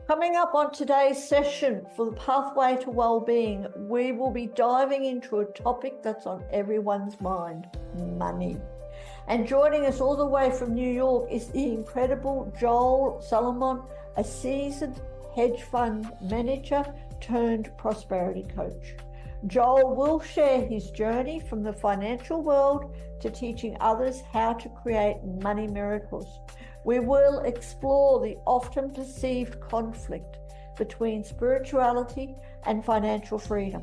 Coming up on today's session for the Pathway to Wellbeing, we will be diving into a topic that's on everyone's mind, money. And joining us all the way from New York is the incredible Joel Solomon, a seasoned hedge fund manager turned prosperity coach. Joel will share his journey from the financial world to teaching others how to create money miracles. We will explore the often perceived conflict between spirituality and financial freedom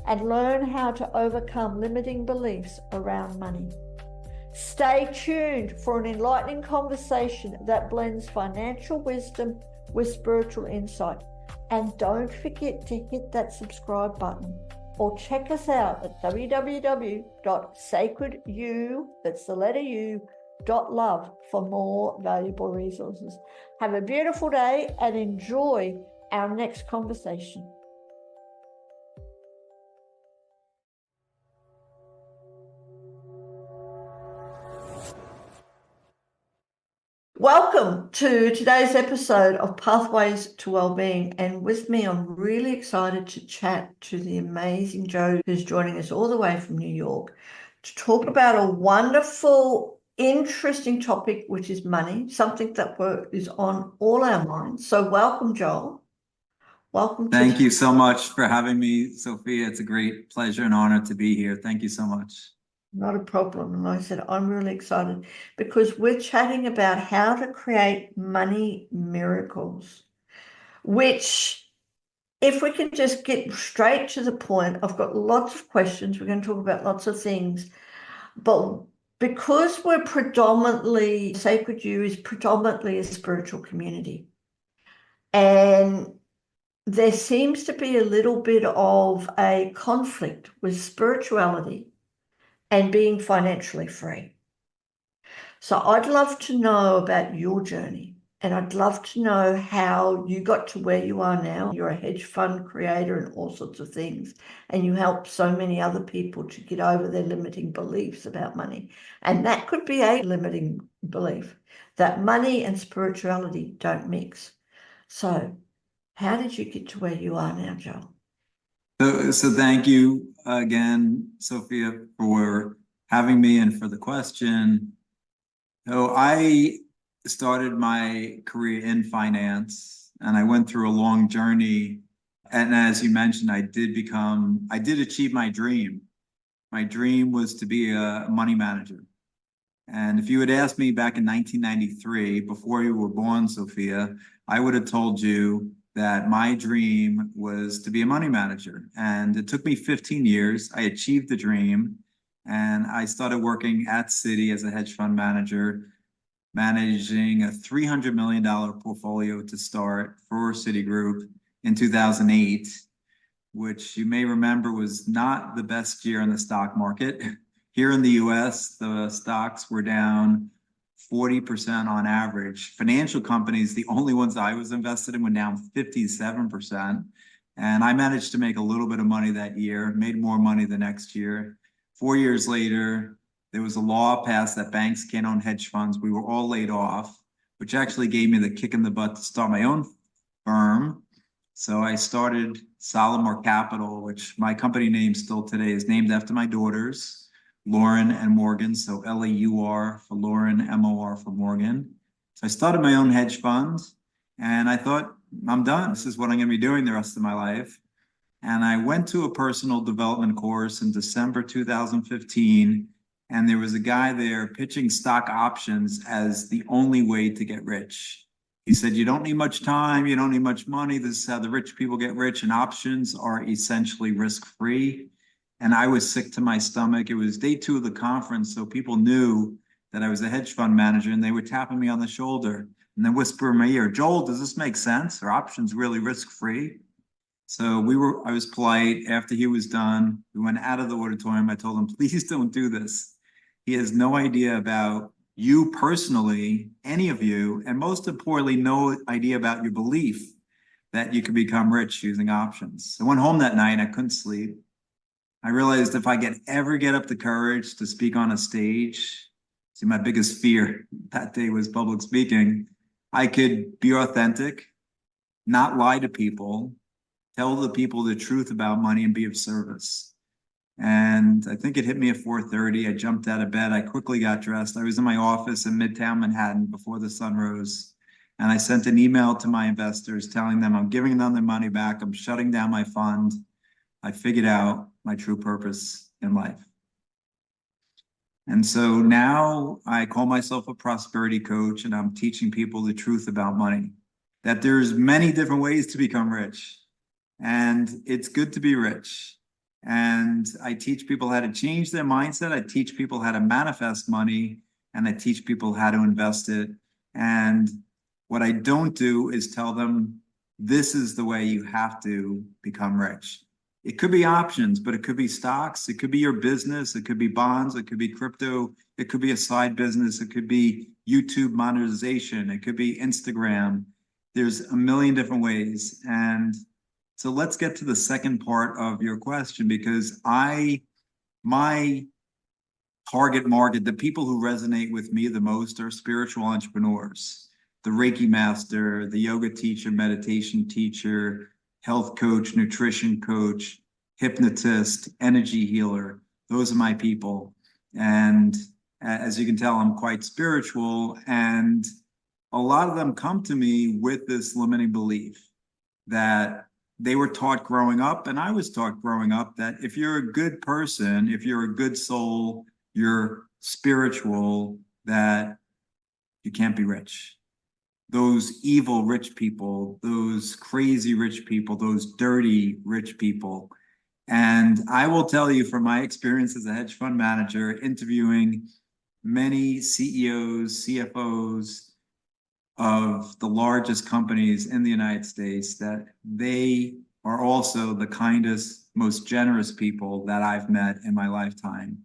and learn how to overcome limiting beliefs around money. Stay tuned for an enlightening conversation that blends financial wisdom with spiritual insight. And don't forget to hit that subscribe button or check us out at www.sacredu, that's the letter U, .love for more valuable resources. Have a beautiful day and enjoy our next conversation. Welcome to today's episode of Pathways to Wellbeing, and with me I'm really excited to chat to the amazing Joe who's joining us all the way from New York to talk about a wonderful, interesting topic, which is money, something that is on all our minds. So welcome, Joel. Welcome. Thank you so much for having me, Sophia. It's a great pleasure and honor to be here. Thank you so much. Not a problem. And I said, I'm really excited because we're chatting about how to create money miracles, which, if we can just get straight to the point, I've got lots of questions. We're going to talk about lots of things, but because we're predominantly, Sacred U is predominantly a spiritual community, and there seems to be a little bit of a conflict with spirituality and being financially free. So I'd love to know about your journey, and I'd love to know how you got to where you are now. You're a hedge fund creator and all sorts of things, and you help so many other people to get over their limiting beliefs about money. And that could be a limiting belief, that money and spirituality don't mix. So how did you get to where you are now, Joel? So thank you again, Sophia, for having me and for the question. So I started my career in finance, and I went through a long journey. And as you mentioned, I did achieve my dream. My dream was to be a money manager. And if you had asked me back in 1993, before you were born, Sophia, I would have told you that my dream was to be a money manager. And it took me 15 years. I achieved the dream, and I started working at Citi as a hedge fund manager, managing a $300 million portfolio to start for Citigroup in 2008, which you may remember was not the best year in the stock market. Here in the US, the stocks were down 40% on average. Financial companies, the only ones I was invested in, were down 57%. And I managed to make a little bit of money that year, made more money the next year. 4 years later, there was a law passed that banks can't own hedge funds. We were all laid off, which actually gave me the kick in the butt to start my own firm. So I started Solomon Capital, which my company name still today is named after my daughters, Lauren and Morgan. So L-A-U-R for Lauren, M-O-R for Morgan. So I started my own hedge fund, and I thought, I'm done. This is what I'm going to be doing the rest of my life. And I went to a personal development course in December 2015, and there was a guy there pitching stock options as the only way to get rich. He said, you don't need much time, you don't need much money. This is how the rich people get rich, and options are essentially risk-free. And I was sick to my stomach. It was day 2 of the conference, so people knew that I was a hedge fund manager, and they were tapping me on the shoulder and then whispering in my ear, Joel, does this make sense? Are options really risk-free? So I was polite. After he was done, we went out of the auditorium. I told him, please don't do this. He has no idea about you personally, any of you, and most importantly, no idea about your belief that you could become rich using options. I went home that night, I couldn't sleep. I realized if I ever get up the courage to speak on a stage, see, my biggest fear that day was public speaking, I could be authentic, not lie to people, tell the people the truth about money, and be of service. And I think it hit me at 4:30. I jumped out of bed. I quickly got dressed. I was in my office in Midtown Manhattan before the sun rose. And I sent an email to my investors telling them I'm giving them their money back. I'm shutting down my fund. I figured out my true purpose in life. And so now I call myself a prosperity coach, and I'm teaching people the truth about money, that there's many different ways to become rich, and it's good to be rich. And I teach people how to change their mindset. I teach people how to manifest money, and I teach people how to invest it. And what I don't do is tell them, this is the way you have to become rich. It could be options, but it could be stocks. It could be your business. It could be bonds. It could be crypto. It could be a side business. It could be YouTube monetization. It could be Instagram. There's a million different ways. And so let's get to the second part of your question, because my target market, the people who resonate with me the most, are spiritual entrepreneurs, the Reiki master, the yoga teacher, meditation teacher, health coach, nutrition coach, hypnotist, energy healer. Those are my people. And as you can tell, I'm quite spiritual. And a lot of them come to me with this limiting belief that they were taught growing up, and I was taught growing up, that if you're a good person, if you're a good soul, you're spiritual, that you can't be rich. Those evil rich people, those crazy rich people, those dirty rich people. And I will tell you from my experience as a hedge fund manager, interviewing many CEOs, CFOs of the largest companies in the United States, that they are also the kindest, most generous people that I've met in my lifetime.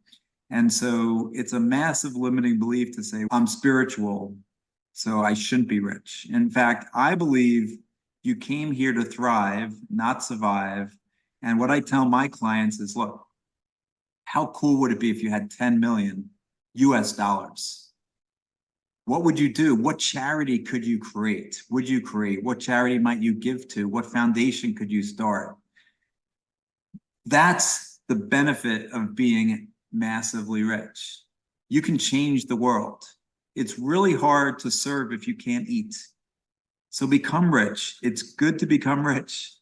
And so it's a massive limiting belief to say, I'm spiritual, so I shouldn't be rich. In fact, I believe you came here to thrive, not survive. And what I tell my clients is, look, how cool would it be if you had 10 million US dollars? What would you do? What charity could you create? Would you create? What charity might you give to? What foundation could you start? That's the benefit of being massively rich. You can change the world. It's really hard to serve if you can't eat. So become rich. It's good to become rich,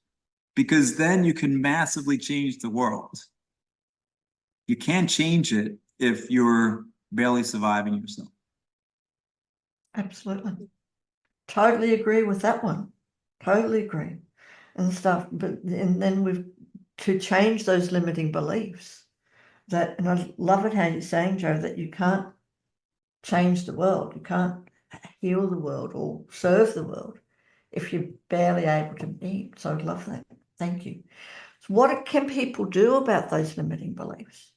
because then you can massively change the world. You can't change it if you're barely surviving yourself. Absolutely. Totally agree with that one. Totally agree. And stuff. And then we've to change those limiting beliefs. That, and I love it how you're saying, Joe, that you can't change the world. You can't heal the world or serve the world if you're barely able to eat. So I love that. Thank you. So what can people do about those limiting beliefs?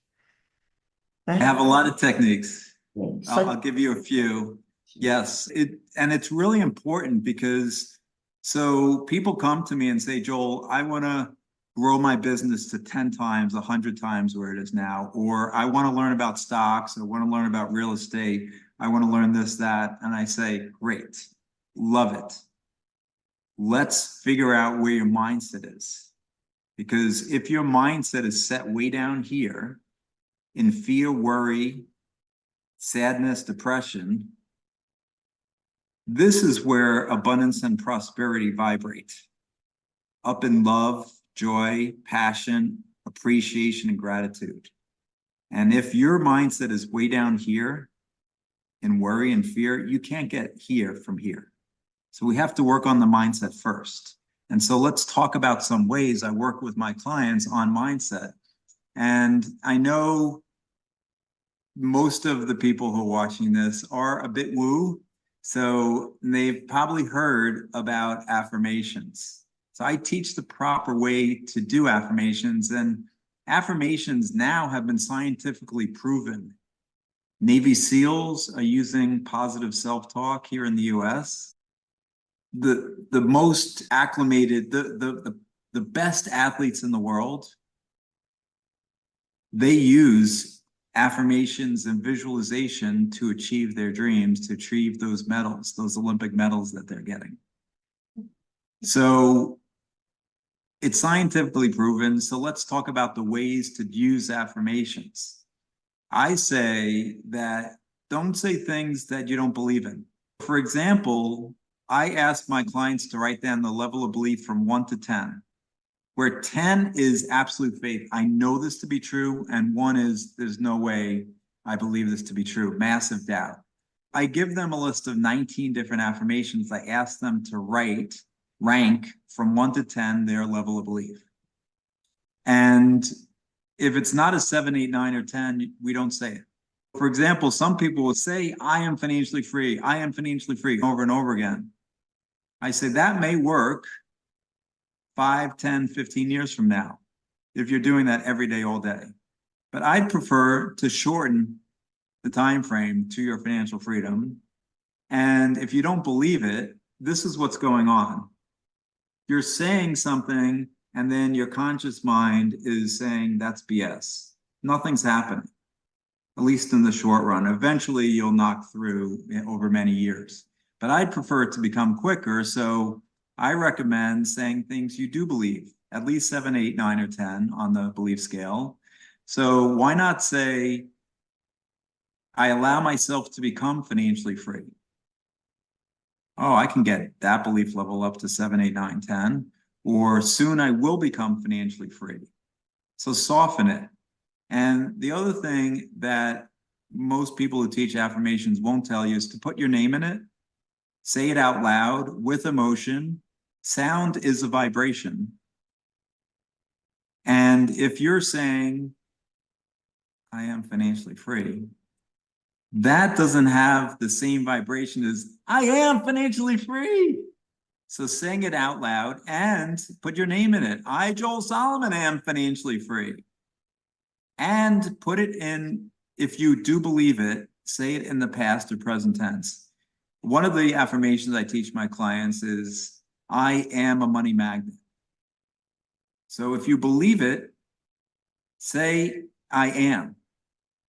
I have a lot of techniques. So, I'll give you a few. Yes, it's really important, because so people come to me and say, Joel, I want to grow my business to 10 times, 100 times where it is now, or I want to learn about stocks, I want to learn about real estate, I want to learn this, that. And I say, great, love it. Let's figure out where your mindset is. Because if your mindset is set way down here in fear, worry, sadness, depression, this is where abundance and prosperity vibrate. Up in love, joy, passion, appreciation, and gratitude. And if your mindset is way down here in worry and fear, you can't get here from here. So we have to work on the mindset first. And so let's talk about some ways I work with my clients on mindset. And I know most of the people who are watching this are a bit woo, so they've probably heard about affirmations. So I teach the proper way to do affirmations, and affirmations now have been scientifically proven. Navy SEALs are using positive self-talk here in the US. The most acclimated, the best athletes in the world, they use affirmations and visualization to achieve their dreams, to achieve those medals, those Olympic medals that they're getting. So it's scientifically proven. So let's talk about the ways to use affirmations. I say that don't say things that you don't believe in. For example, I ask my clients to write down the level of belief from 1 to 10, where 10 is absolute faith. I know this to be true, and 1 is there's no way I believe this to be true, massive doubt. I give them a list of 19 different affirmations. I ask them to rank from 1 to 10 their level of belief. And if it's not a 7, 8, 9, or 10, we don't say it. For example, some people will say, I am financially free. I am financially free over and over again. I say that may work 5, 10, 15 years from now, if you're doing that every day, all day. But I'd prefer to shorten the time frame to your financial freedom. And if you don't believe it, this is what's going on. You're saying something, and then your conscious mind is saying that's BS. Nothing's happening, at least in the short run. Eventually, you'll knock through over many years. But I'd prefer it to become quicker. So I recommend saying things you do believe, at least 7, 8, 9, or 10 on the belief scale. So why not say, I allow myself to become financially free? Oh, I can get that belief level up to 7, 8, 9, 10, or soon I will become financially free. So soften it. And the other thing that most people who teach affirmations won't tell you is to put your name in it, say it out loud with emotion. Sound is a vibration. And if you're saying, I am financially free, that doesn't have the same vibration as I am financially free. So saying it out loud and put your name in it. I, Joel Solomon, am financially free. And put it in, if you do believe it, say it in the past or present tense. One of the affirmations I teach my clients is, I am a money magnet. So if you believe it, say, I am.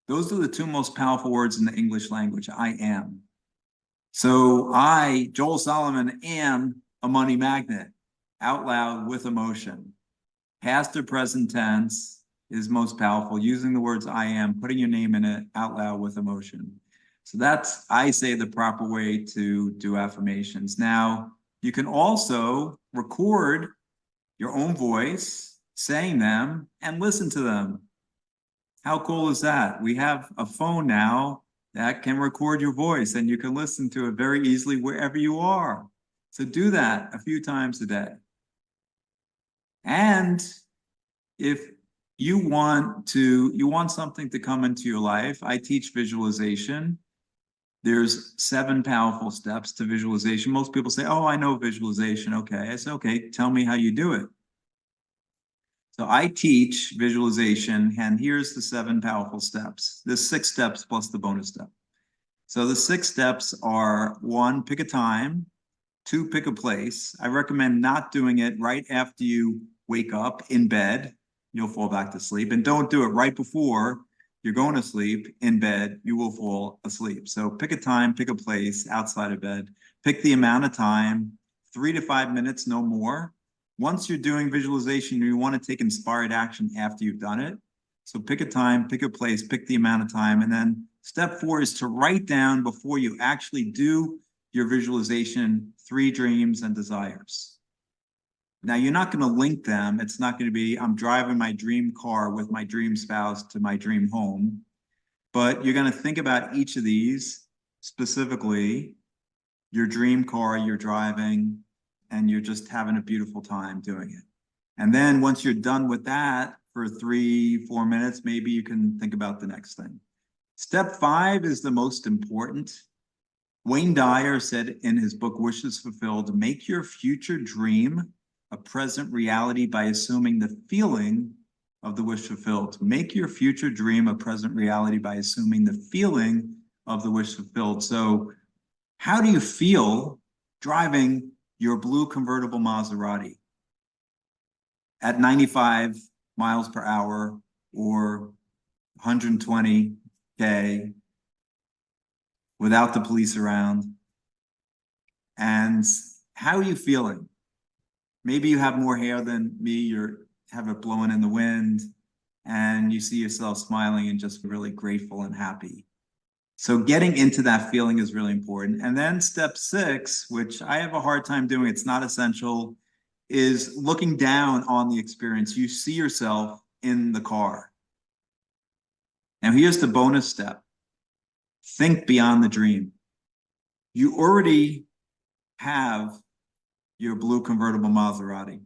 Those are the 2 most powerful words in the English language, I am. So I, Joel Solomon, am a money magnet, out loud with emotion. Past or present tense is most powerful, using the words I am, putting your name in it, out loud with emotion. So that's, I say, the proper way to do affirmations. Now, you can also record your own voice saying them and listen to them. How cool is that? We have a phone now that can record your voice, and you can listen to it very easily wherever you are. So do that a few times a day. And if you want something to come into your life, I teach visualization. There's 7 powerful steps to visualization. Most people say, oh, I know visualization. Okay. I say, okay, tell me how you do it. So I teach visualization, and here's the 7 powerful steps. There's 6 steps plus the bonus step. So the 6 steps are: 1, pick a time; 2, pick a place. I recommend not doing it right after you wake up in bed. You'll fall back to sleep. And don't do it right before you're going to sleep in bed. You will fall asleep. So pick a time, pick a place outside of bed. Pick the amount of time, 3 to 5 minutes, no more. Once you're doing visualization, you want to take inspired action after you've done it. So pick a time, pick a place, pick the amount of time. And then step 4 is to write down, before you actually do your visualization, 3 dreams and desires. Now, you're not going to link them. It's not going to be, I'm driving my dream car with my dream spouse to my dream home. But you're going to think about each of these specifically, your dream car you're driving, and you're just having a beautiful time doing it. And then once you're done with that for 3, 4 minutes, maybe you can think about the next thing. Step 5 is the most important. Wayne Dyer said in his book, Wishes Fulfilled, make your future dream a present reality by assuming the feeling of the wish fulfilled. Make your future dream a present reality by assuming the feeling of the wish fulfilled. So how do you feel driving your blue convertible Maserati at 95 miles per hour or 120K without the police around? And how are you feeling? Maybe you have more hair than me, you have it blowing in the wind, and you see yourself smiling and just really grateful and happy. So getting into that feeling is really important. And then step 6, which I have a hard time doing, it's not essential, is looking down on the experience. You see yourself in the car. Now here's the bonus step. Think beyond the dream. You already have your blue convertible Maserati.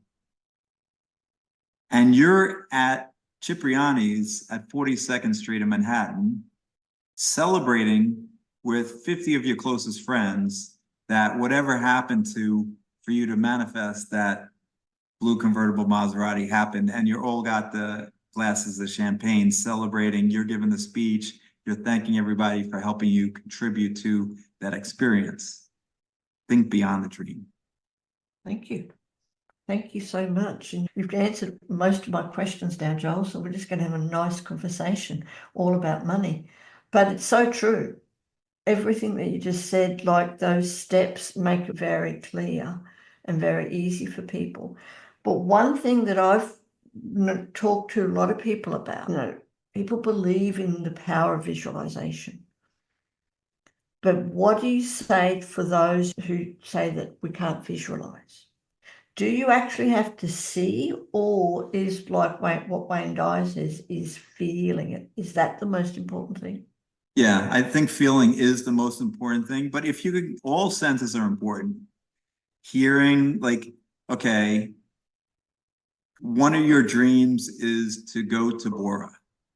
And you're at Cipriani's at 42nd Street in Manhattan, celebrating with 50 of your closest friends that whatever happened for you to manifest that blue convertible Maserati happened, and you all got the glasses of champagne celebrating, you're giving the speech, you're thanking everybody for helping you contribute to that experience. Think beyond the dream. Thank you. Thank you so much. And you've answered most of my questions now, Joel, so we're just going to have a nice conversation all about money. But it's so true. Everything that you just said, like those steps, make it very clear and very easy for people. But one thing that I've talked to a lot of people about, people believe in the power of visualization. But what do you say for those who say that we can't visualize? Do you actually have to see, or is like what Wayne Dyer says, is feeling it? Is that the most important thing? Yeah, I think feeling is the most important thing, but if you could, all senses are important. Hearing, like, okay, one of your dreams is to go to Bora.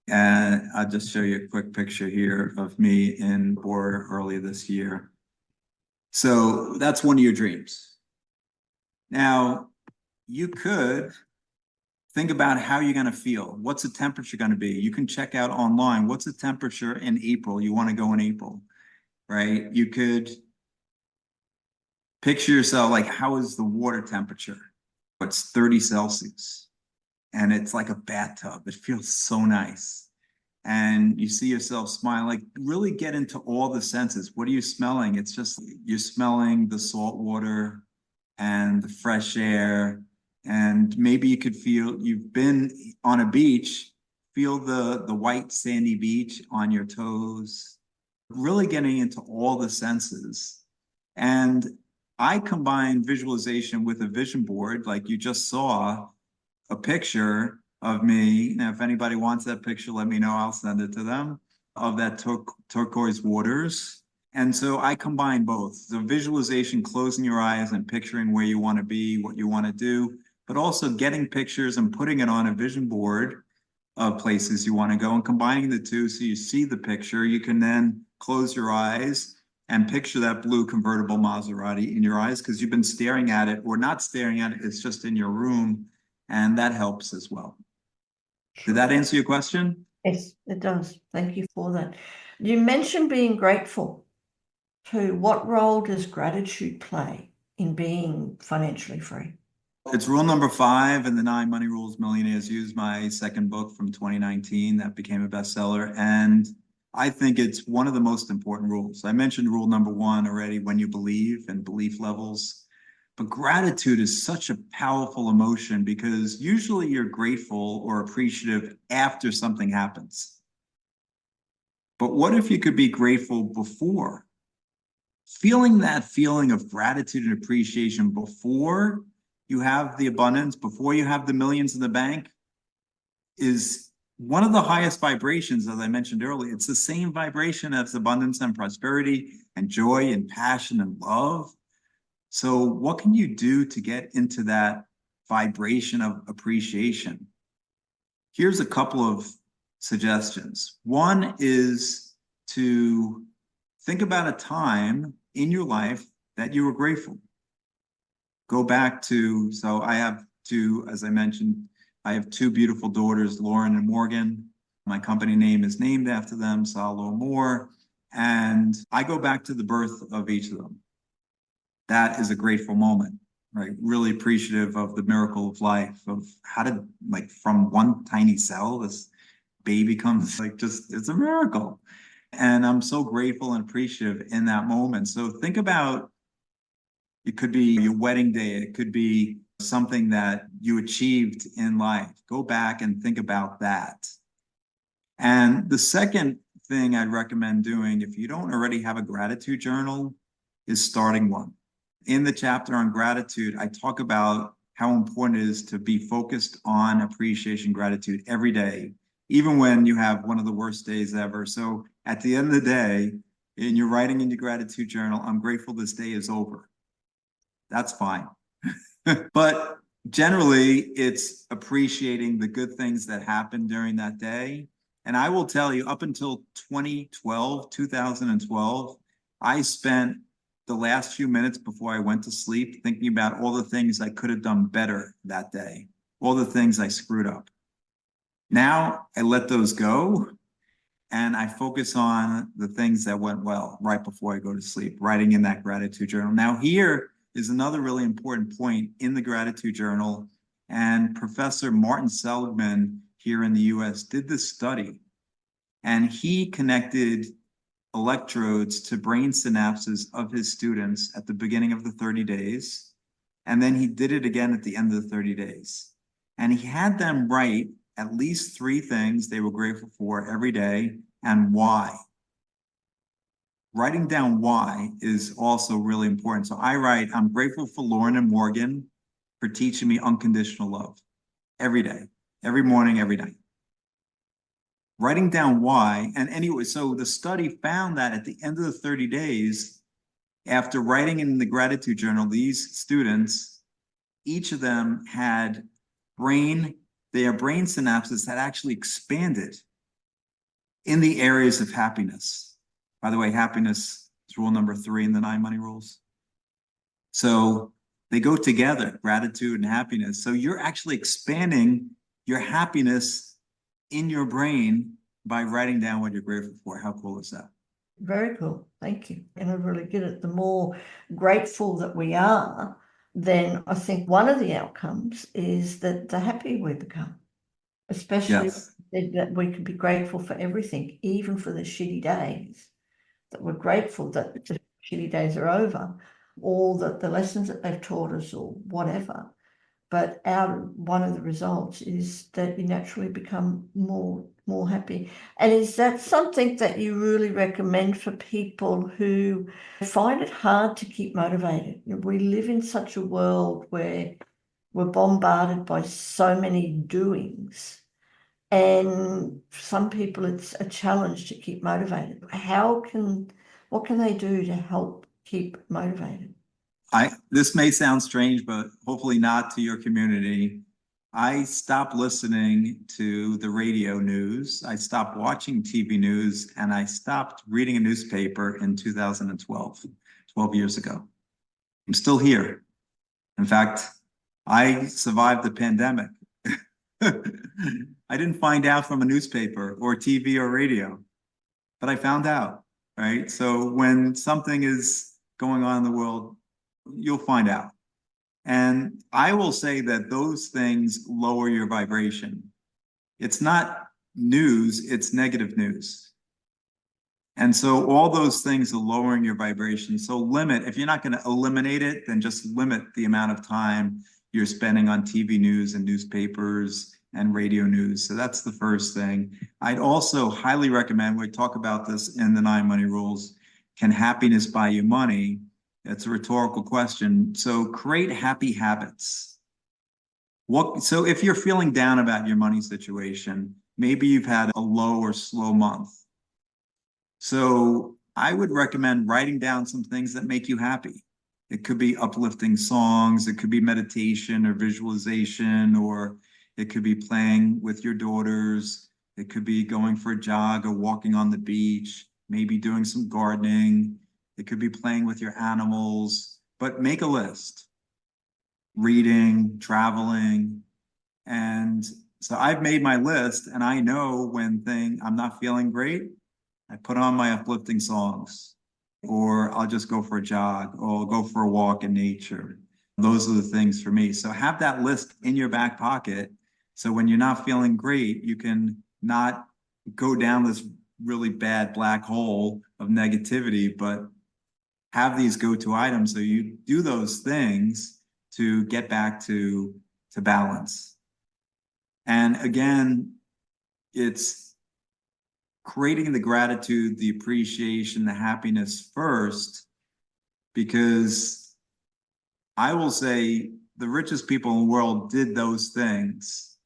And I'll just show you a quick picture here of me in Bora early this year. So that's one of your dreams. Now, you could think about how you're going to feel. What's the temperature going to be? You can check out online. What's the temperature in April? You want to go in April, right? You could picture yourself like, how is the water temperature? It's 30 Celsius and it's like a bathtub. It feels so nice. And you see yourself smile, like really get into all the senses. What are you smelling? It's just, you're smelling the salt water and the fresh air. And maybe you could feel, you've been on a beach, feel the white sandy beach on your toes, really getting into all the senses. And I combine visualization with a vision board, like you just saw a picture of me. Now, if anybody wants that picture, let me know, I'll send it to them, of that turquoise waters. And so I combine both the visualization, closing your eyes and picturing where you want to be, what you want to do, but also getting pictures and putting it on a vision board of places you want to go and combining the two so you see the picture. You can then close your eyes and picture that blue convertible Maserati in your eyes because you've been staring at it or not staring at it. It's just in your room, and that helps as well. Did that answer your question? Yes, it does. Thank you for that. You mentioned being grateful too. What role does gratitude play in being financially free? It's rule number 5 in the 9 Money Rules Millionaires Use, my second book from 2019 that became a bestseller. And I think it's one of the most important rules. I mentioned rule number 1 already, when you believe, and belief levels. But gratitude is such a powerful emotion because usually you're grateful or appreciative after something happens. But what if you could be grateful before? Feeling that feeling of gratitude and appreciation before you have the abundance, before you have the millions in the bank, is one of the highest vibrations, as I mentioned earlier. It's the same vibration as abundance and prosperity and joy and passion and love. So what can you do to get into that vibration of appreciation? Here's a couple of suggestions. One is to think about a time in your life that you were grateful. Go back to, so I have two, as I mentioned, I have 2 beautiful daughters, Lauren and Morgan. My company name is named after them, Salo Moore. And I go back to the birth of each of them. That is a grateful moment, right? Really appreciative of the miracle of life, of how did, like, from one tiny cell, this baby comes, like, just, it's a miracle. And I'm so grateful and appreciative in that moment. So think about, it could be your wedding day. It could be something that you achieved in life. Go back and think about that. And the second thing I'd recommend doing, if you don't already have a gratitude journal, is starting one. In the chapter on gratitude, I talk about how important it is to be focused on appreciation, gratitude every day, even when you have one of the worst days ever. So at the end of the day, and you're writing in your gratitude journal, I'm grateful this day is over. That's fine. But generally, it's appreciating the good things that happened during that day. And I will tell you, up until 2012, I spent the last few minutes before I went to sleep thinking about all the things I could have done better that day, all the things I screwed up. Now I let those go and I focus on the things that went well right before I go to sleep, writing in that gratitude journal. Now, here is another really important point in the gratitude journal. And Professor Martin Seligman here in the US did this study, and he connected electrodes to brain synapses of his students at the beginning of the 30 days. And then he did it again at the end of the 30 days. And he had them write at least 3 things they were grateful for every day and why. Writing down why is also really important. So I write, I'm grateful for Lauren and Morgan for teaching me unconditional love every day, every morning, every night. Writing down why. And anyway, so the study found that at the end of the 30 days, after writing in the gratitude journal, these students, each of them had their brain synapses had actually expanded in the areas of happiness. By the way, happiness is rule number 3 in the 9 money rules. So they go together, gratitude and happiness. So you're actually expanding your happiness in your brain by writing down what you're grateful for. How cool is that? Very cool. Thank you. And I really get it. The more grateful that we are, then I think one of the outcomes is that the happier we become, especially that we can be grateful for everything, even for the shitty days, that we're grateful that the shitty days are over, or that the lessons that they've taught us or whatever. But one of the results is that you naturally become more happy. And is that something that you really recommend for people who find it hard to keep motivated? We live in such a world where we're bombarded by so many doings, and for some people it's a challenge to keep motivated. What can they do to help keep motivated? This may sound strange, but hopefully not to your community. I stopped listening to the radio news. I stopped watching TV news, and I stopped reading a newspaper in 2012, 12 years ago. I'm still here. In fact, I survived the pandemic. I didn't find out from a newspaper or TV or radio, but I found out, right? So when something is going on in the world, you'll find out. And I will say that those things lower your vibration. It's not news, it's negative news. And so all those things are lowering your vibration. So if you're not going to eliminate it, then just limit the amount of time you're spending on TV news and newspapers and radio news. So that's the first thing. I'd also highly recommend, we talk about this in the 9 money rules, can happiness buy you money? It's a rhetorical question. So create happy habits. So if you're feeling down about your money situation, maybe you've had a low or slow month. So I would recommend writing down some things that make you happy. It could be uplifting songs, it could be meditation or visualization, or it could be playing with your daughters. It could be going for a jog or walking on the beach, maybe doing some gardening. It could be playing with your animals, but make a list. Reading, traveling. And so I've made my list, and I know when I'm not feeling great, I put on my uplifting songs, or I'll just go for a jog, or I'll go for a walk in nature. Those are the things for me. So have that list in your back pocket. So when you're not feeling great, you can not go down this really bad black hole of negativity, but have these go-to items. So you do those things to get back to balance. And again, it's creating the gratitude, the appreciation, the happiness first, because I will say the richest people in the world did those things,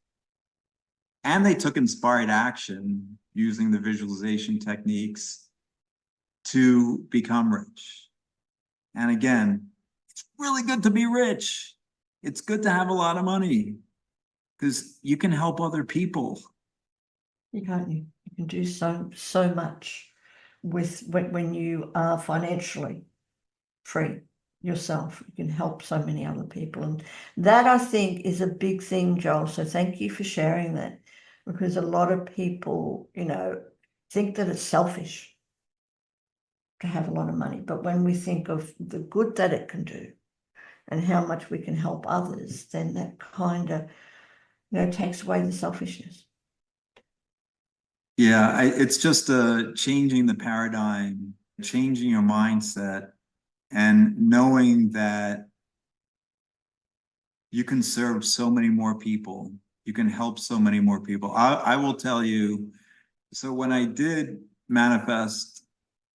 and they took inspired action using the visualization techniques to become rich. And again, it's really good to be rich. It's good to have a lot of money because you can help other people. You can't, you can do so much with when you are financially free yourself. You can help so many other people. And that, I think, is a big thing, Joel. So thank you for sharing that, because a lot of people, think that it's selfish to have a lot of money. But when we think of the good that it can do and how much we can help others, then that kind of, takes away the selfishness. Yeah, it's just changing the paradigm, changing your mindset, and knowing that you can serve so many more people. You can help so many more people. I will tell you, so when I did manifest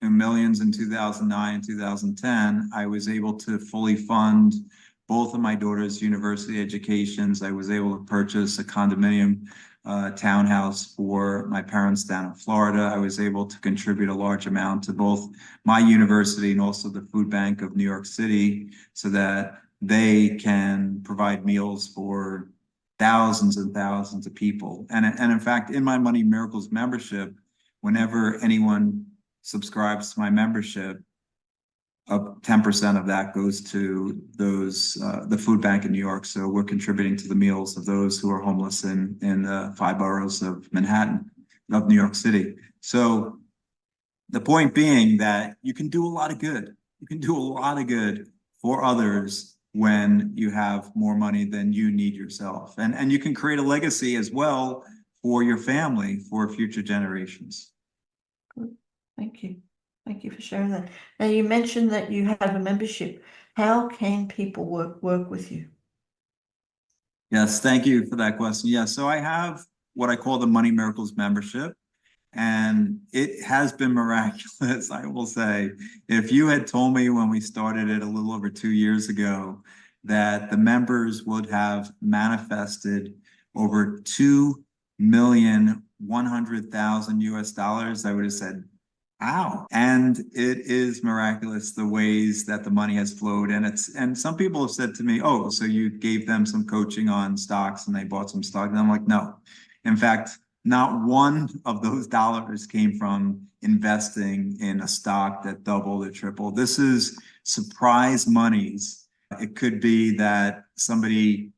millions in 2009 and 2010, I was able to fully fund both of my daughter's university educations. I was able to purchase a condominium townhouse for my parents down in Florida. I was able to contribute a large amount to both my university and also the food bank of New York City so that they can provide meals for thousands and thousands of people. And in fact, in my Money Miracles membership, whenever anyone subscribes to my membership, 10% of that goes to the food bank in New York. So we're contributing to the meals of those who are homeless in the 5 boroughs of Manhattan, of New York City. So the point being that you can do a lot of good. You can do a lot of good for others when you have more money than you need yourself. And you can create a legacy as well for your family, for future generations. Thank you. Thank you for sharing that. Now, you mentioned that you have a membership. How can people work with you? Yes, thank you for that question. Yeah, so I have what I call the Money Miracles membership, and it has been miraculous, I will say. If you had told me when we started it a little over 2 years ago that the members would have manifested over 2,100,000 US dollars, I would have said, wow. And it is miraculous the ways that the money has flowed. And some people have said to me, oh, so you gave them some coaching on stocks and they bought some stock. And I'm like, no. In fact, not one of those dollars came from investing in a stock that doubled or tripled. This is surprise monies. It could be that somebody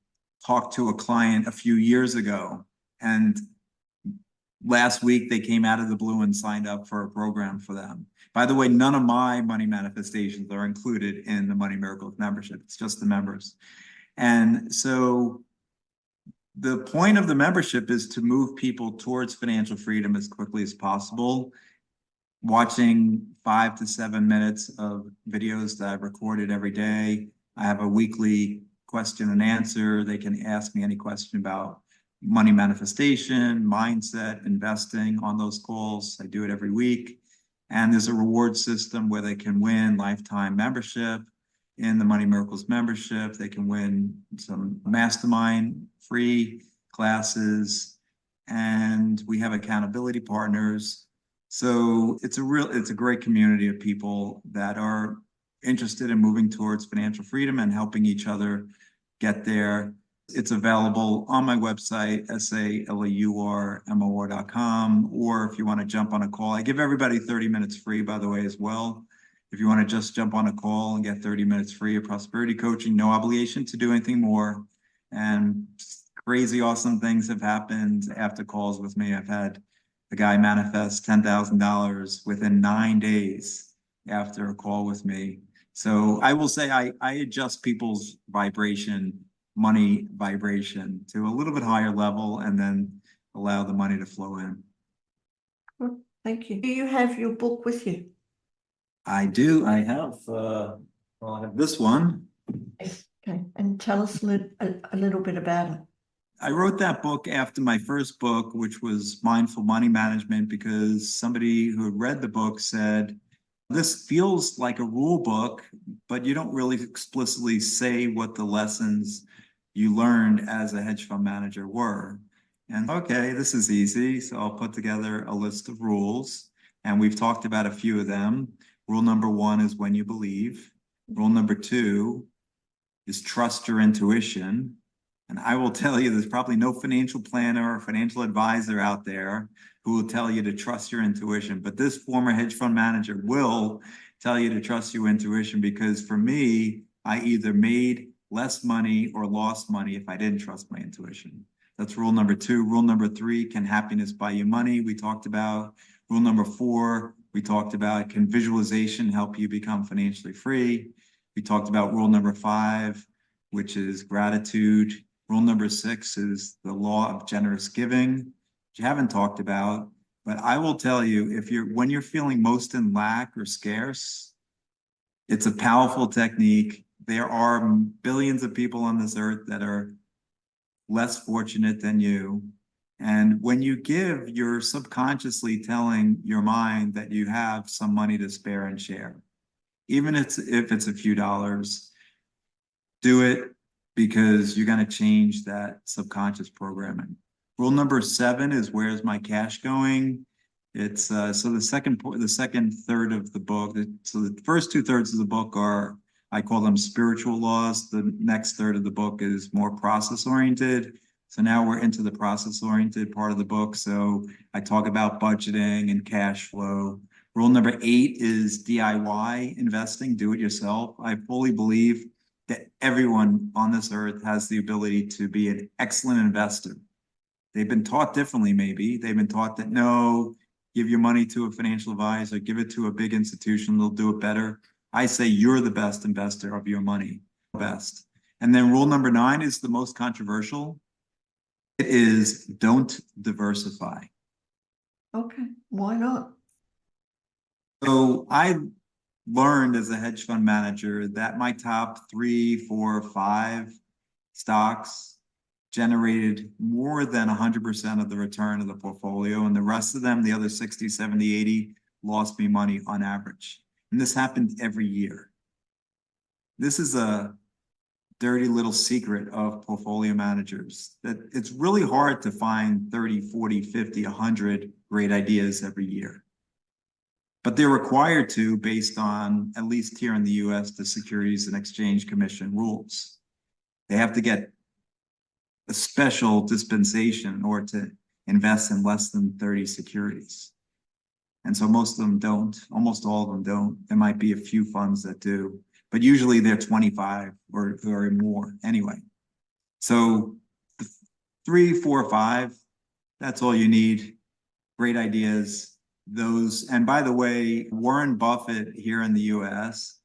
talked to a client a few years ago and last week they came out of the blue and signed up for a program for them. By the way, none of my money manifestations are included in the Money Miracles membership. It's just the members. And so the point of the membership is to move people towards financial freedom as quickly as possible. Watching 5 to 7 minutes of videos that I've recorded every day. I have a weekly question and answer. They can ask me any question about money manifestation, mindset, investing on those calls. I do it every week. And there's a reward system where they can win lifetime membership in the Money Miracles membership. They can win some mastermind free classes, and we have accountability partners. So it's a great community of people that are interested in moving towards financial freedom and helping each other get there. It's available on my website, salaurmor.com, or if you want to jump on a call. I give everybody 30 minutes free, by the way, as well. If you want to just jump on a call and get 30 minutes free of prosperity coaching, no obligation to do anything more. And crazy, awesome things have happened after calls with me. I've had a guy manifest $10,000 within 9 days after a call with me. So I will say I adjust people's money vibration to a little bit higher level and then allow the money to flow in. Well, thank you. Do you have your book with you? I do. I have this one. Yes. Okay, and tell us a little bit about it. I wrote that book after my first book, which was Mindful Money Management, because somebody who had read the book said, this feels like a rule book, but you don't really explicitly say what the lessons you learned as a hedge fund manager were. And okay, this is easy. So I'll put together a list of rules, and we've talked about a few of them. Rule number 1 is when you believe. Rule number 2 is trust your intuition. And I will tell you, there's probably no financial planner or financial advisor out there who will tell you to trust your intuition. But this former hedge fund manager will tell you to trust your intuition, because for me, I either made less money or lost money if I didn't trust my intuition. That's rule number 2. Rule number 3, can happiness buy you money? We talked about. Rule number 4, we talked about, can visualization help you become financially free? We talked about rule number 5, which is gratitude. Rule number 6 is the law of generous giving, which you haven't talked about. But I will tell you, when you're feeling most in lack or scarce, it's a powerful technique. There are billions of people on this earth that are less fortunate than you. And when you give, you're subconsciously telling your mind that you have some money to spare and share. Even if it's a few dollars, do it, because you're going to change that subconscious programming. Rule number 7 is, where's my cash going? It's so the second third of the book. So the first 2/3 of the book are, I call them spiritual laws. The next third of the book is more process oriented. So now we're into the process oriented part of the book. So I talk about budgeting and cash flow. Rule number 8 is DIY investing, do it yourself. I fully believe that everyone on this earth has the ability to be an excellent investor. They've been taught differently, maybe. They've been taught that, no, give your money to a financial advisor, give it to a big institution, they'll do it better. I say you're the best investor of your money, best. And then rule number 9 is the most controversial. It is, don't diversify. Okay, why not? So I learned as a hedge fund manager that my top 3, 4, 5 stocks generated more than 100% of the return of the portfolio, and the rest of them, the other 60, 70, 80, lost me money on average. And this happened every year. This is a dirty little secret of portfolio managers, that it's really hard to find 30, 40, 50, 100 great ideas every year. But they're required to, based on, at least here in the US, the Securities and Exchange Commission rules. They have to get a special dispensation in order to invest in less than 30 securities. And so most of them don't, almost all of them don't. There might be a few funds that do, but usually they're 25 or more anyway. So 3, 4, 5, that's all you need. Great ideas. Those, and by the way, Warren Buffett here in the US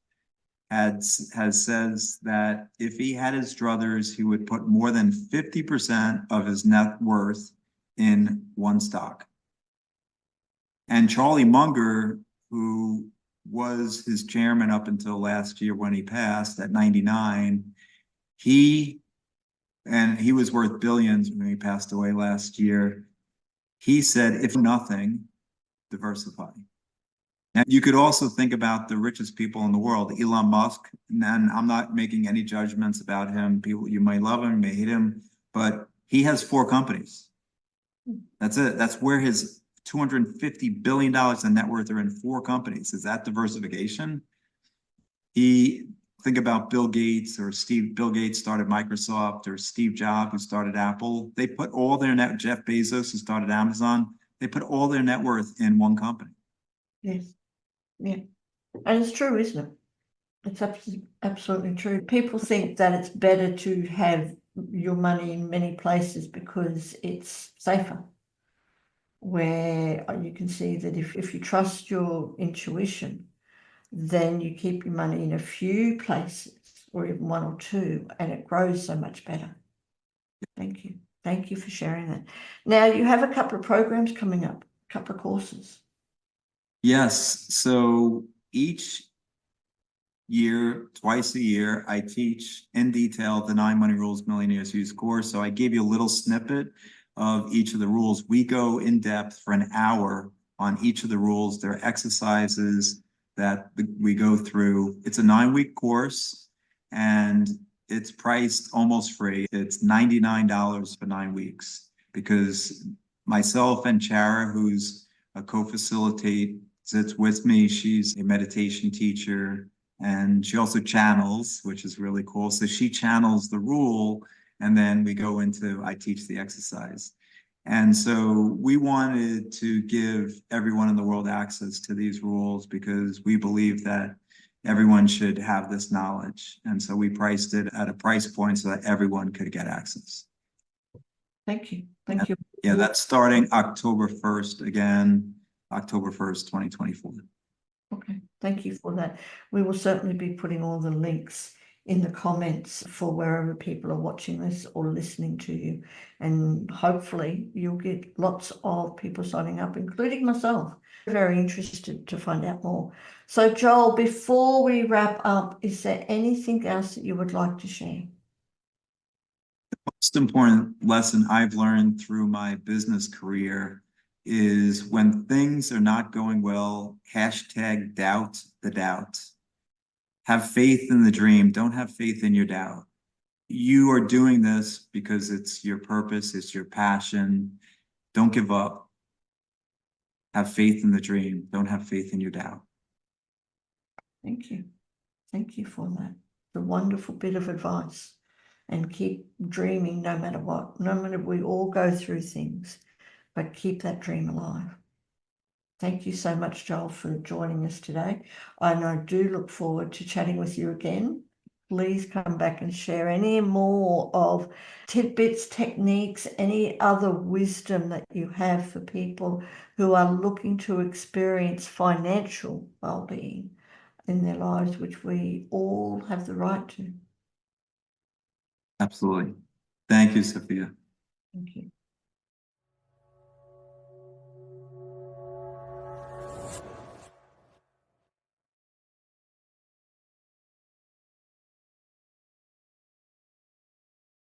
says that if he had his druthers, he would put more than 50% of his net worth in one stock. And Charlie Munger, who was his chairman up until last year when he passed at 99, he was worth billions when he passed away last year. He said, if nothing, diversify. And you could also think about the richest people in the world, Elon Musk, and I'm not making any judgments about him. People, you might love him, may hate him, but he has 4 companies. That's it. That's where his $250 billion in net worth are, in 4 companies. Is that diversification? Think about Bill Gates, or Bill Gates started Microsoft, or Steve Jobs, who started Apple. They put all their Jeff Bezos, who started Amazon, they put all their net worth in one company. Yes. Yeah. And it's true, isn't it? It's absolutely true. People think that it's better to have your money in many places because it's safer. Where you can see that if you trust your intuition, then you keep your money in a few places, or even 1 or 2, and it grows so much better. Thank you. Thank you for sharing that. Now, you have a couple of programs coming up, a couple of courses. Yes. So each year, twice a year, I teach in detail the 9 Money Rules Millionaires Use course. So I gave you a little snippet of each of the rules. We go in depth for an hour on each of the rules. There are exercises that we go through. It's a 9-week course and it's priced almost free. It's $99 for 9 weeks because myself and Chara, who's a co-facilitate, sits with me. She's a meditation teacher and she also channels, which is really cool. So she channels the rule and then we go into, I teach the exercise. And so we wanted to give everyone in the world access to these rules because we believe that everyone should have this knowledge. And so we priced it at a price point so that everyone could get access. Thank you. Thank you. Yeah, that's starting October 1st, again, October 1st, 2024. Okay, thank you for that. We will certainly be putting all the links in the comments for wherever people are watching this or listening to you. And hopefully you'll get lots of people signing up, including myself. Very interested to find out more. So Joel, before we wrap up, is there anything else that you would like to share? The most important lesson I've learned through my business career is when things are not going well, hashtag doubt the doubt. Have faith in the dream. Don't have faith in your doubt. You are doing this because it's your purpose, it's your passion. Don't give up. Have faith in the dream. Don't have faith in your doubt. Thank you. Thank you for that. It's a wonderful bit of advice. And keep dreaming no matter what. No matter, we all go through things, but keep that dream alive. Thank you so much, Joel, for joining us today. And I do look forward to chatting with you again. Please come back and share any more of tidbits, techniques, any other wisdom that you have for people who are looking to experience financial well-being in their lives, which we all have the right to. Absolutely. Thank you, Sophia. Thank you.